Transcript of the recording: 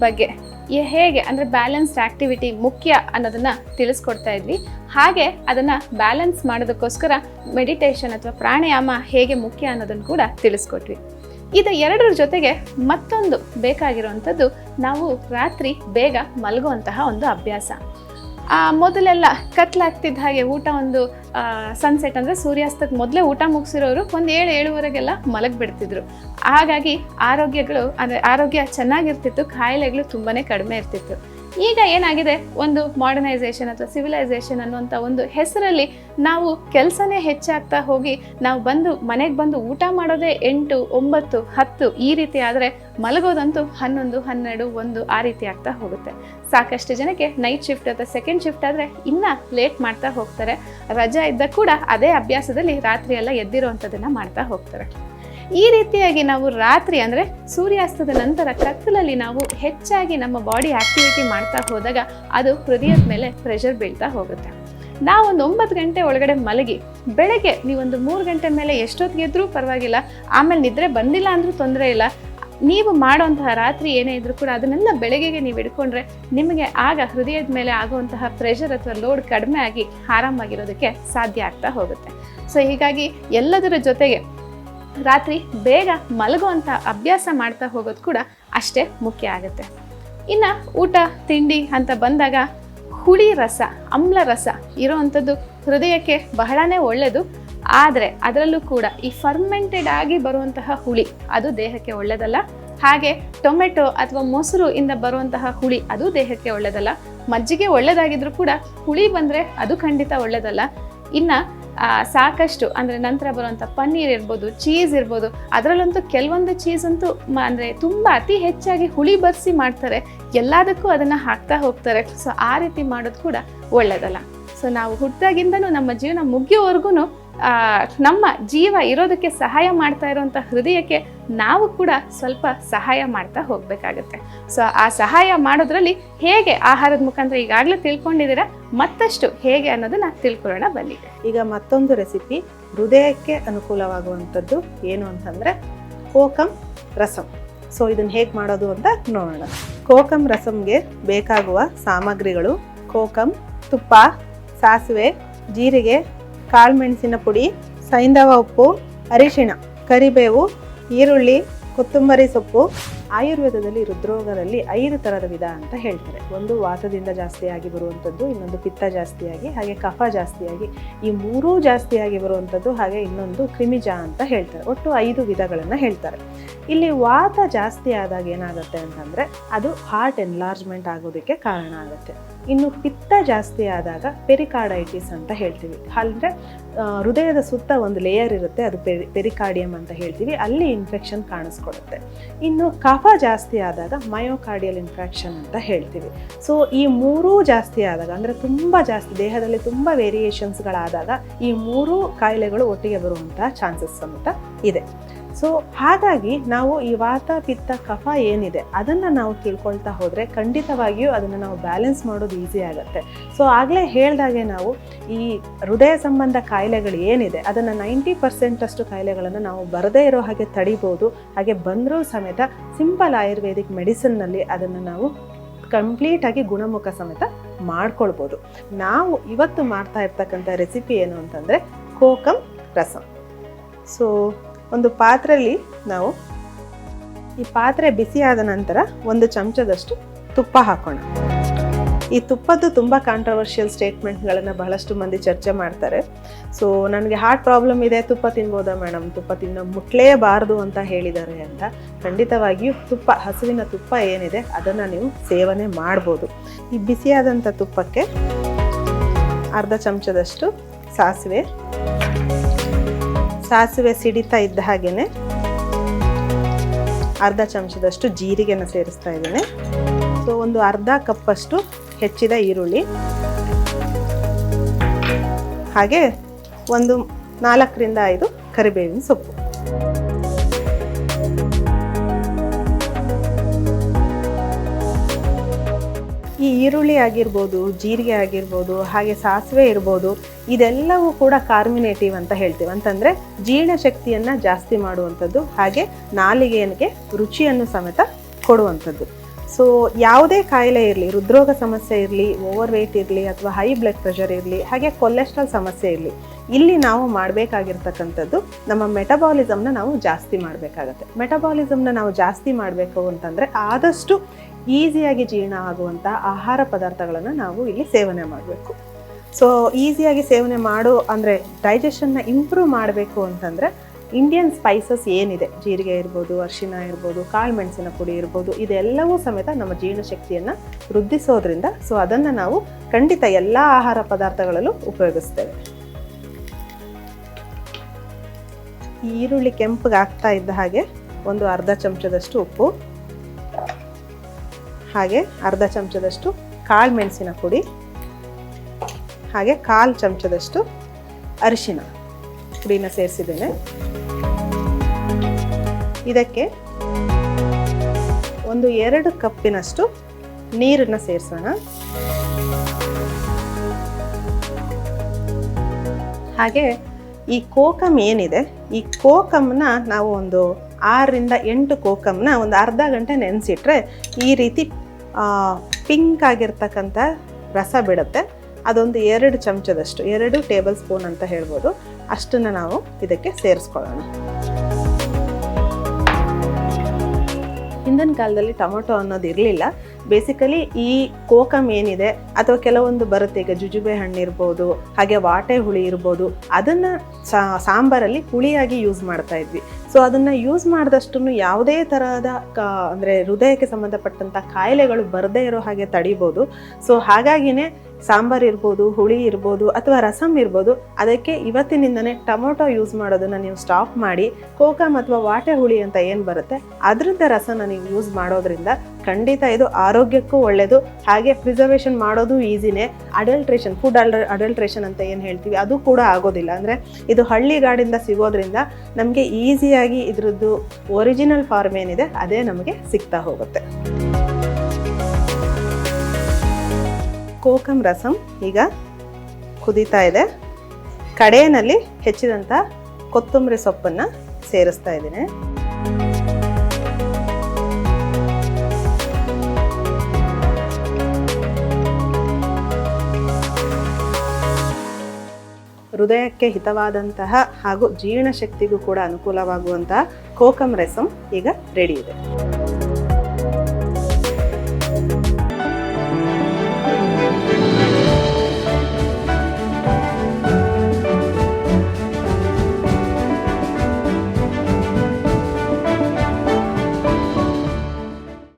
ಬಗ್ಗೆ ಹೇಗೆ ಅಂದರೆ ಬ್ಯಾಲೆನ್ಸ್ಡ್ ಆ್ಯಕ್ಟಿವಿಟಿ ಮುಖ್ಯ ಅನ್ನೋದನ್ನು ತಿಳಿಸ್ಕೊಡ್ತಾ ಇದ್ವಿ. ಹಾಗೆ ಅದನ್ನು ಬ್ಯಾಲೆನ್ಸ್ ಮಾಡೋದಕ್ಕೋಸ್ಕರ ಮೆಡಿಟೇಷನ್ ಅಥವಾ ಪ್ರಾಣಾಯಾಮ ಹೇಗೆ ಮುಖ್ಯ ಅನ್ನೋದನ್ನು ಕೂಡ ತಿಳಿಸ್ಕೊಟ್ವಿ. ಇದು ಎರಡರ ಜೊತೆಗೆ ಮತ್ತೊಂದು ಬೇಕಾಗಿರುವಂಥದ್ದು ನಾವು ರಾತ್ರಿ ಬೇಗ ಮಲಗುವಂತಹ ಒಂದು ಅಭ್ಯಾಸ. ಮೊದಲೆಲ್ಲ ಕತ್ಲಾಗ್ತಿದ್ದ ಹಾಗೆ ಊಟ ಒಂದು ಸನ್ಸೆಟ್ ಅಂದರೆ ಸೂರ್ಯಾಸ್ತಕ್ಕೆ ಮೊದಲೇ ಊಟ ಮುಗಿಸಿರೋರು ಒಂದು 7-7:15 ಮಲಗಿಬಿಡ್ತಿದ್ರು. ಹಾಗಾಗಿ ಆರೋಗ್ಯ ಚೆನ್ನಾಗಿರ್ತಿತ್ತು, ಕಾಯಿಲೆಗಳು ತುಂಬಾ ಕಡಿಮೆ ಇರ್ತಿತ್ತು. ಈಗ ಏನಾಗಿದೆ, ಒಂದು ಮಾಡರ್ನೈಸೇಷನ್ ಅಥವಾ ಸಿವಿಲೈಸೇಷನ್ ಅನ್ನುವಂಥ ಒಂದು ಹೆಸರಲ್ಲಿ ನಾವು ಕೆಲಸನೇ ಹೆಚ್ಚಾಗ್ತಾ ಹೋಗಿ ನಾವು ಮನೆಗೆ ಬಂದು ಊಟ ಮಾಡೋದೇ 8, 9, 10 ಈ ರೀತಿ ಆದರೆ ಮಲಗೋದಂತೂ 11, 12, 1 ಆ ರೀತಿ ಆಗ್ತಾ ಹೋಗುತ್ತೆ. ಸಾಕಷ್ಟು ಜನಕ್ಕೆ ನೈಟ್ ಶಿಫ್ಟ್ ಅಥವಾ ಸೆಕೆಂಡ್ ಶಿಫ್ಟ್ ಆದರೆ ಇನ್ನೂ ಲೇಟ್ ಮಾಡ್ತಾ ಹೋಗ್ತಾರೆ. ರಜಾ ಇದ್ದಾಗ ಕೂಡ ಅದೇ ಅಭ್ಯಾಸದಲ್ಲಿ ರಾತ್ರಿ ಎಲ್ಲ ಎದ್ದಿರೋವಂಥದ್ದನ್ನು ಮಾಡ್ತಾ ಹೋಗ್ತಾರೆ. ಈ ರೀತಿಯಾಗಿ ನಾವು ರಾತ್ರಿ ಅಂದರೆ ಸೂರ್ಯಾಸ್ತದ ನಂತರ ಕತ್ತಲಲ್ಲಿ ನಾವು ಹೆಚ್ಚಾಗಿ ನಮ್ಮ ಬಾಡಿ ಆ್ಯಕ್ಟಿವಿಟಿ ಮಾಡ್ತಾ ಹೋದಾಗ ಅದು ಹೃದಯದ ಮೇಲೆ ಪ್ರೆಷರ್ ಬೀಳ್ತಾ ಹೋಗುತ್ತೆ. ನಾವೊಂದು 9 ಗಂಟೆ ಒಳಗಡೆ ಮಲಗಿ ಬೆಳಗ್ಗೆ ನೀವೊಂದು 3 ಗಂಟೆ ಮೇಲೆ ಎಷ್ಟೊತ್ತಿಗೆ ಇದ್ರೂ ಪರವಾಗಿಲ್ಲ, ಆಮೇಲೆ ನಿದ್ರೆ ಬಂದಿಲ್ಲ ಅಂದರೂ ತೊಂದರೆ ಇಲ್ಲ. ನೀವು ಮಾಡೋಂತಹ ರಾತ್ರಿ ಏನೇ ಇದ್ರೂ ಕೂಡ ಅದನ್ನೆಲ್ಲ ಬೆಳಗ್ಗೆಗೆ ನೀವು ಇಟ್ಕೊಂಡ್ರೆ ನಿಮಗೆ ಆಗ ಹೃದಯದ ಮೇಲೆ ಆಗುವಂತಹ ಪ್ರೆಷರ್ ಅಥವಾ ಲೋಡ್ ಕಡಿಮೆ ಆಗಿ ಆರಾಮಾಗಿರೋದಕ್ಕೆ ಸಾಧ್ಯ ಆಗ್ತಾ ಹೋಗುತ್ತೆ. ಸೊ ಹೀಗಾಗಿ ಎಲ್ಲದರ ಜೊತೆಗೆ ರಾತ್ರಿ ಬೇಗ ಮಲಗುವಂಥ ಅಭ್ಯಾಸ ಮಾಡ್ತಾ ಹೋಗೋದು ಕೂಡ ಅಷ್ಟೇ ಮುಖ್ಯ ಆಗುತ್ತೆ. ಇನ್ನು ಊಟ ತಿಂಡಿ ಅಂತ ಬಂದಾಗ ಹುಳಿ ರಸ, ಆಮ್ಲ ರಸ ಇರೋವಂಥದ್ದು ಹೃದಯಕ್ಕೆ ಬಹಳನೇ ಒಳ್ಳೆಯದು. ಆದರೆ ಅದರಲ್ಲೂ ಕೂಡ ಈ ಫರ್ಮೆಂಟೆಡ್ ಆಗಿ ಬರುವಂತಹ ಹುಳಿ ಅದು ದೇಹಕ್ಕೆ ಒಳ್ಳೆಯದಲ್ಲ. ಹಾಗೆ ಟೊಮೆಟೊ ಅಥವಾ ಮೊಸರು ಇಂದ ಬರುವಂತಹ ಹುಳಿ ಅದು ದೇಹಕ್ಕೆ ಒಳ್ಳೆಯದಲ್ಲ. ಮಜ್ಜಿಗೆ ಒಳ್ಳೆಯದಾಗಿದ್ರೂ ಕೂಡ ಹುಳಿ ಬಂದರೆ ಅದು ಖಂಡಿತ ಒಳ್ಳೆಯದಲ್ಲ. ಇನ್ನು ಸಾಕಷ್ಟು ಅಂದರೆ ನಂತರ ಬರುವಂಥ ಪನ್ನೀರ್ ಇರ್ಬೋದು, ಚೀಸ್ ಇರ್ಬೋದು, ಅದರಲ್ಲಂತೂ ಕೆಲವೊಂದು ಚೀಸ್ ಅಂತೂ ಅಂದರೆ ತುಂಬ ಅತಿ ಹೆಚ್ಚಾಗಿ ಹುಳಿ ಬರ್ಸಿ ಮಾಡ್ತಾರೆ, ಎಲ್ಲದಕ್ಕೂ ಅದನ್ನು ಹಾಕ್ತಾ ಹೋಗ್ತಾರೆ. ಸೊ ಆ ರೀತಿ ಮಾಡೋದು ಕೂಡ ಒಳ್ಳೆಯದಲ್ಲ. ಸೊ ನಾವು ಹುಟ್ಟಿದಾಗಿಂದನೂ ನಮ್ಮ ಜೀವನ ಮುಗಿಯೋವರೆಗೂ ನಮ್ಮ ಜೀವ ಇರೋದಕ್ಕೆ ಸಹಾಯ ಮಾಡ್ತಾ ಇರೋವಂಥ ಹೃದಯಕ್ಕೆ ನಾವು ಕೂಡ ಸ್ವಲ್ಪ ಸಹಾಯ ಮಾಡ್ತಾ ಹೋಗಬೇಕಾಗತ್ತೆ. ಸೊ ಆ ಸಹಾಯ ಮಾಡೋದ್ರಲ್ಲಿ ಹೇಗೆ ಆಹಾರದ ಮುಖಾಂತರ ಈಗಾಗಲೇ ತಿಳ್ಕೊಂಡಿದ್ದೀರಾ, ಮತ್ತಷ್ಟು ಹೇಗೆ ಅನ್ನೋದನ್ನ ತಿಳ್ಕೊಳ್ಳೋಣ ಬನ್ನಿ. ಈಗ ಮತ್ತೊಂದು ರೆಸಿಪಿ ಹೃದಯಕ್ಕೆ ಅನುಕೂಲವಾಗುವಂಥದ್ದು ಏನು ಅಂತಂದರೆ ಕೋಕಂ ರಸಂ. ಸೊ ಇದನ್ನು ಹೇಗೆ ಮಾಡೋದು ಅಂತ ನೋಡೋಣ. ಕೋಕಂ ರಸಂಗೆ ಬೇಕಾಗುವ ಸಾಮಗ್ರಿಗಳು: ಕೋಕಂ, ತುಪ್ಪ, ಸಾಸಿವೆ, ಜೀರಿಗೆ, ಕಾಳುಮೆಣಸಿನ ಪುಡಿ, ಸೈಂಧವ ಉಪ್ಪು, ಅರಿಶಿಣ, ಕರಿಬೇವು, ಈರುಳ್ಳಿ, ಕೊತ್ತಂಬರಿ ಸೊಪ್ಪು. ಆಯುರ್ವೇದದಲ್ಲಿ ಹೃದ್ರೋಗದಲ್ಲಿ 5 ಥರದ ವಿಧ ಅಂತ ಹೇಳ್ತಾರೆ. ಒಂದು ವಾತದಿಂದ ಜಾಸ್ತಿಯಾಗಿ ಬರುವಂಥದ್ದು, ಇನ್ನೊಂದು ಪಿತ್ತ ಜಾಸ್ತಿಯಾಗಿ, ಹಾಗೆ ಕಫ ಜಾಸ್ತಿಯಾಗಿ, ಈ 3 ಜಾಸ್ತಿಯಾಗಿ ಬರುವಂಥದ್ದು, ಹಾಗೆ ಇನ್ನೊಂದು ಕ್ರಿಮಿಜ ಅಂತ ಹೇಳ್ತಾರೆ. ಒಟ್ಟು 5 ವಿಧಗಳನ್ನು ಹೇಳ್ತಾರೆ. ಇಲ್ಲಿ ವಾತ ಜಾಸ್ತಿ ಆದಾಗ ಏನಾಗುತ್ತೆ ಅಂತಂದರೆ ಅದು ಹಾರ್ಟ್ ಎನ್ಲಾರ್ಜ್ಮೆಂಟ್ ಆಗೋದಕ್ಕೆ ಕಾರಣ ಆಗುತ್ತೆ. ಇನ್ನು ಪಿತ್ತ ಜಾಸ್ತಿ ಆದಾಗ ಪೆರಿಕಾರ್ಡೈಟಿಸ್ ಅಂತ ಹೇಳ್ತೀವಿ. ಅಂದರೆ ಹೃದಯದ ಸುತ್ತ ಒಂದು ಲೇಯರ್ ಇರುತ್ತೆ, ಅದು ಪೆರಿಕಾರ್ಡಿಯಂ ಅಂತ ಹೇಳ್ತೀವಿ, ಅಲ್ಲಿ ಇನ್ಫೆಕ್ಷನ್ ಕಾಣಿಸ್ಕೊಡುತ್ತೆ. ಇನ್ನು ಕಫ ಜಾಸ್ತಿ ಆದಾಗ ಮಯೋಕಾರ್ಡಿಯಲ್ ಇನ್ಫೆಕ್ಷನ್ ಅಂತ ಹೇಳ್ತೀವಿ. ಸೊ ಈ 3 ಜಾಸ್ತಿ ಆದಾಗ ಅಂದರೆ ತುಂಬ ಜಾಸ್ತಿ ದೇಹದಲ್ಲಿ ತುಂಬ ವೇರಿಯೇಷನ್ಸ್ಗಳಾದಾಗ ಈ 3 ಕಾಯಿಲೆಗಳು ಒಟ್ಟಿಗೆ ಬರುವಂತಹ ಚಾನ್ಸಸ್ ಸಮೇತ ಇದೆ. ಸೊ ಹಾಗಾಗಿ ನಾವು ಈ ವಾತ ಪಿತ್ತ ಕಫ ಏನಿದೆ ಅದನ್ನು ನಾವು ತಿಳ್ಕೊಳ್ತಾ ಹೋದರೆ ಖಂಡಿತವಾಗಿಯೂ ಅದನ್ನು ನಾವು ಬ್ಯಾಲೆನ್ಸ್ ಮಾಡೋದು ಈಸಿ ಆಗುತ್ತೆ. ಸೊ ಆಗಲೇ ಹೇಳ್ದಾಗೆ ನಾವು ಈ ಹೃದಯ ಸಂಬಂಧ ಕಾಯಿಲೆಗಳು ಏನಿದೆ ಅದನ್ನು 90% ಕಾಯಿಲೆಗಳನ್ನು ನಾವು ಬರದೇ ಇರೋ ಹಾಗೆ ತಡಿಬೋದು. ಹಾಗೆ ಬಂದರೂ ಸಮೇತ ಸಿಂಪಲ್ ಆಯುರ್ವೇದಿಕ್ ಮೆಡಿಸಿನ್ನಲ್ಲಿ ಅದನ್ನು ನಾವು ಕಂಪ್ಲೀಟಾಗಿ ಗುಣಮುಖ ಸಮೇತ ಮಾಡ್ಕೊಳ್ಬೋದು. ನಾವು ಇವತ್ತು ಮಾಡ್ತಾ ಇರ್ತಕ್ಕಂಥ ರೆಸಿಪಿ ಏನು ಅಂತಂದರೆ ಕೋಕಂ ರಸಂ. ಸೊ ಒಂದು ಪಾತ್ರೆಯಲ್ಲಿ ನಾವು ಈ ಪಾತ್ರೆ ಬಿಸಿಯಾದ ನಂತರ 1 ಚಮಚದಷ್ಟು ತುಪ್ಪ ಹಾಕೋಣ. ಈ ತುಪ್ಪದ್ದು ತುಂಬ ಕಾಂಟ್ರವರ್ಷಿಯಲ್ ಸ್ಟೇಟ್ಮೆಂಟ್ಗಳನ್ನು ಬಹಳಷ್ಟು ಮಂದಿ ಚರ್ಚೆ ಮಾಡ್ತಾರೆ. ಸೊ ನನಗೆ ಹಾರ್ಟ್ ಪ್ರಾಬ್ಲಮ್ ಇದೆ, ತುಪ್ಪ ತಿನ್ಬೋದಾ ಮೇಡಮ್, ತುಪ್ಪ ಮುಟ್ಲೇಬಾರ್ದು ಅಂತ ಹೇಳಿದ್ದಾರೆ ಅಂತ. ಖಂಡಿತವಾಗಿಯೂ ತುಪ್ಪ, ಹಸುವಿನ ತುಪ್ಪ ಏನಿದೆ ಅದನ್ನು ನೀವು ಸೇವನೆ ಮಾಡ್ಬೋದು. ಈ ಬಿಸಿಯಾದಂಥ ತುಪ್ಪಕ್ಕೆ ಅರ್ಧ ಚಮಚದಷ್ಟು ಸಾಸಿವೆ ಸಿಡಿತಾ ಇದ್ದ ಹಾಗೇನೆ ಅರ್ಧ ಚಮಚದಷ್ಟು ಜೀರಿಗೆನ ಸೇರಿಸ್ತಾ ಇದ್ದೇನೆ. ಸೊ ಒಂದು ಅರ್ಧ ಕಪ್ಪಷ್ಟು ಹೆಚ್ಚಿದ ಈರುಳ್ಳಿ, ಹಾಗೆ ಒಂದು 4ರಿಂದ 5 ಕರಿಬೇವಿನ ಸೊಪ್ಪು. ಈ ಈರುಳ್ಳಿ ಆಗಿರ್ಬೋದು, ಜೀರಿಗೆ ಆಗಿರ್ಬೋದು, ಹಾಗೆ ಸಾಸಿವೆ ಇರ್ಬೋದು, ಇದೆಲ್ಲವೂ ಕೂಡ ಕಾರ್ಮಿನೇಟಿವ್ ಅಂತ ಹೇಳ್ತೀವಿ. ಅಂತಂದರೆ ಜೀರ್ಣಶಕ್ತಿಯನ್ನು ಜಾಸ್ತಿ ಮಾಡುವಂಥದ್ದು, ಹಾಗೆ ನಾಲಿಗೆಗೆ ರುಚಿಯನ್ನು ಸಮೇತ ಕೊಡುವಂಥದ್ದು. ಸೊ ಯಾವುದೇ ಕಾಯಿಲೆ ಇರಲಿ, ಹೃದ್ರೋಗ ಸಮಸ್ಯೆ ಇರಲಿ, ಓವರ್ ವೆಯ್ಟ್ ಇರಲಿ, ಅಥವಾ ಹೈ ಬ್ಲಡ್ ಪ್ರೆಷರ್ ಇರಲಿ, ಹಾಗೆ ಕೊಲೆಸ್ಟ್ರಾಲ್ ಸಮಸ್ಯೆ ಇರಲಿ, ಇಲ್ಲಿ ನಾವು ಮಾಡಬೇಕಾಗಿರ್ತಕ್ಕಂಥದ್ದು ನಮ್ಮ ಮೆಟಬಾಲಿಸಮ್ನ ನಾವು ಜಾಸ್ತಿ ಮಾಡಬೇಕಾಗತ್ತೆ. ಮೆಟಬಾಲಿಸಮ್ನ ನಾವು ಜಾಸ್ತಿ ಮಾಡಬೇಕು ಅಂತಂದರೆ ಆದಷ್ಟು ಈಸಿಯಾಗಿ ಜೀರ್ಣ ಆಗುವಂಥ ಆಹಾರ ಪದಾರ್ಥಗಳನ್ನು ನಾವು ಇಲ್ಲಿ ಸೇವನೆ ಮಾಡಬೇಕು. ಸೊ ಈಸಿಯಾಗಿ ಸೇವನೆ ಅಂದರೆ ಡೈಜೆಷನ್ನ ಇಂಪ್ರೂವ್ ಮಾಡಬೇಕು ಅಂತಂದರೆ ಇಂಡಿಯನ್ ಸ್ಪೈಸಸ್ ಏನಿದೆ, ಜೀರಿಗೆ ಇರ್ಬೋದು, ಅರಿಶಿನ ಇರ್ಬೋದು, ಕಾಳು ಮೆಣಸಿನ ಪುಡಿ ಇರ್ಬೋದು, ಇದೆಲ್ಲವೂ ಸಮೇತ ನಮ್ಮ ಜೀರ್ಣಶಕ್ತಿಯನ್ನು ವೃದ್ಧಿಸೋದ್ರಿಂದ ಸೊ ಅದನ್ನು ನಾವು ಖಂಡಿತ ಎಲ್ಲ ಆಹಾರ ಪದಾರ್ಥಗಳಲ್ಲೂ ಉಪಯೋಗಿಸ್ತೇವೆ. ಈರುಳ್ಳಿ ಕೆಂಪಗೆ ಆಗ್ತಾ ಇದ್ದ ಹಾಗೆ ಒಂದು ಅರ್ಧ ಚಮಚದಷ್ಟು ಉಪ್ಪು, ಹಾಗೆ ಅರ್ಧ ಚಮಚದಷ್ಟು ಕಾಳು ಮೆಣಸಿನ ಪುಡಿ, ಹಾಗೆ 1/4 ಚಮಚದಷ್ಟು ಅರಿಶಿನ ಪುಡಿನ ಸೇರಿಸಿದ್ದೇನೆ. ಇದಕ್ಕೆ 2 ಕಪ್ಪಿನಷ್ಟು ನೀರನ್ನು ಸೇರಿಸೋಣ. ಹಾಗೆ ಈ ಕೋಕಮ್ ಏನಿದೆ, ಈ ಕೋಕಮ್ನ ನಾವು ಒಂದು 6 ರಿಂದ 8 ಕೋಕಮ್ನ ಒಂದು ಅರ್ಧ ಗಂಟೆ ನೆನೆಸಿಟ್ರೆ ಈ ರೀತಿ ಪಿಂಕ್ ಆಗಿರ್ತಕ್ಕಂಥ ರಸ ಬಿಡುತ್ತೆ. ಅದೊಂದು 2 ಚಮಚದಷ್ಟು, 2 ಟೇಬಲ್ ಸ್ಪೂನ್ ಅಂತ ಹೇಳ್ಬೋದು, ಅಷ್ಟನ್ನು ನಾವು ಇದಕ್ಕೆ ಸೇರಿಸ್ಕೊಳ್ಳೋಣ. ಹಿಂದಿನ ಕಾಲದಲ್ಲಿ ಟೊಮೊಟೊ ಅನ್ನೋದು ಇರಲಿಲ್ಲ. ಬೇಸಿಕಲಿ ಈ ಕೋಕಮ್ ಏನಿದೆ ಅಥವಾ ಕೆಲವೊಂದು ಬರುತ್ತೆ, ಈಗ ಜುಜುಬೆ ಹಣ್ಣು ಇರ್ಬೋದು, ಹಾಗೆ ವಾಟೆ ಹುಳಿ ಇರ್ಬೋದು, ಅದನ್ನು ಸಾಂಬಾರಲ್ಲಿ ಹುಳಿಯಾಗಿ ಯೂಸ್ ಮಾಡ್ತಾ ಇದ್ವಿ. ಸೊ ಅದನ್ನು ಯೂಸ್ ಮಾಡಿದಷ್ಟು ಯಾವುದೇ ಥರದ ಅಂದರೆ ಹೃದಯಕ್ಕೆ ಸಂಬಂಧಪಟ್ಟಂಥ ಕಾಯಿಲೆಗಳು ಬರದೇ ಇರೋ ಹಾಗೆ ತಡಿಬೋದು. ಸೊ ಹಾಗಾಗಿನೇ ಸಾಂಬಾರು ಇರ್ಬೋದು, ಹುಳಿ ಇರ್ಬೋದು, ಅಥವಾ ರಸಮ್ ಇರ್ಬೋದು, ಅದಕ್ಕೆ ಇವತ್ತಿನಿಂದನೇ ಟೊಮೊಟೊ ಯೂಸ್ ಮಾಡೋದನ್ನು ನೀವು ಸ್ಟಾಪ್ ಮಾಡಿ ಕೋಕಮ್ ಅಥವಾ ವಾಟೆ ಹುಳಿ ಅಂತ ಏನು ಬರುತ್ತೆ ಅದರಿಂದ ರಸನ ನೀವು ಯೂಸ್ ಮಾಡೋದ್ರಿಂದ ಖಂಡಿತ ಇದು ಆರೋಗ್ಯಕ್ಕೂ ಒಳ್ಳೆಯದು. ಹಾಗೆ ಪ್ರಿಸರ್ವೇಷನ್ ಮಾಡೋದು ಈಸಿನೇ. ಅಡಲ್ಟ್ರೇಷನ್, ಫುಡ್ ಅಡಲ್ಟ್ರೇಷನ್ ಅಂತ ಏನು ಹೇಳ್ತೀವಿ ಅದು ಕೂಡ ಆಗೋದಿಲ್ಲ. ಅಂದರೆ ಇದು ಹಳ್ಳಿಗಾಡಿಂದ ಸಿಗೋದ್ರಿಂದ ನಮಗೆ ಈಸಿಯಾಗಿ ಇದ್ರದ್ದು ಒರಿಜಿನಲ್ ಫಾರ್ಮ್ ಏನಿದೆ ಅದೇ ನಮಗೆ ಸಿಗ್ತಾ ಹೋಗುತ್ತೆ. ಕೋಕಮ್ ರಸಮ್ ಈಗ ಕುದೀತಾ ಇದೆ. ಕಡೆಯಲ್ಲಿ ಹೆಚ್ಚಿದಂಥ ಕೊತ್ತಂಬರಿ ಸೊಪ್ಪನ್ನು ಸೇರಿಸ್ತಾ ಇದ್ದೀನಿ. ಹೃದಯಕ್ಕೆ ಹಿತವಾದಂತಹ ಹಾಗೂ ಜೀರ್ಣಶಕ್ತಿಗೂ ಕೂಡ ಅನುಕೂಲವಾಗುವಂತಹ ಕೋಕಮ್ ರಸಮ್ ಈಗ ರೆಡಿ ಇದೆ.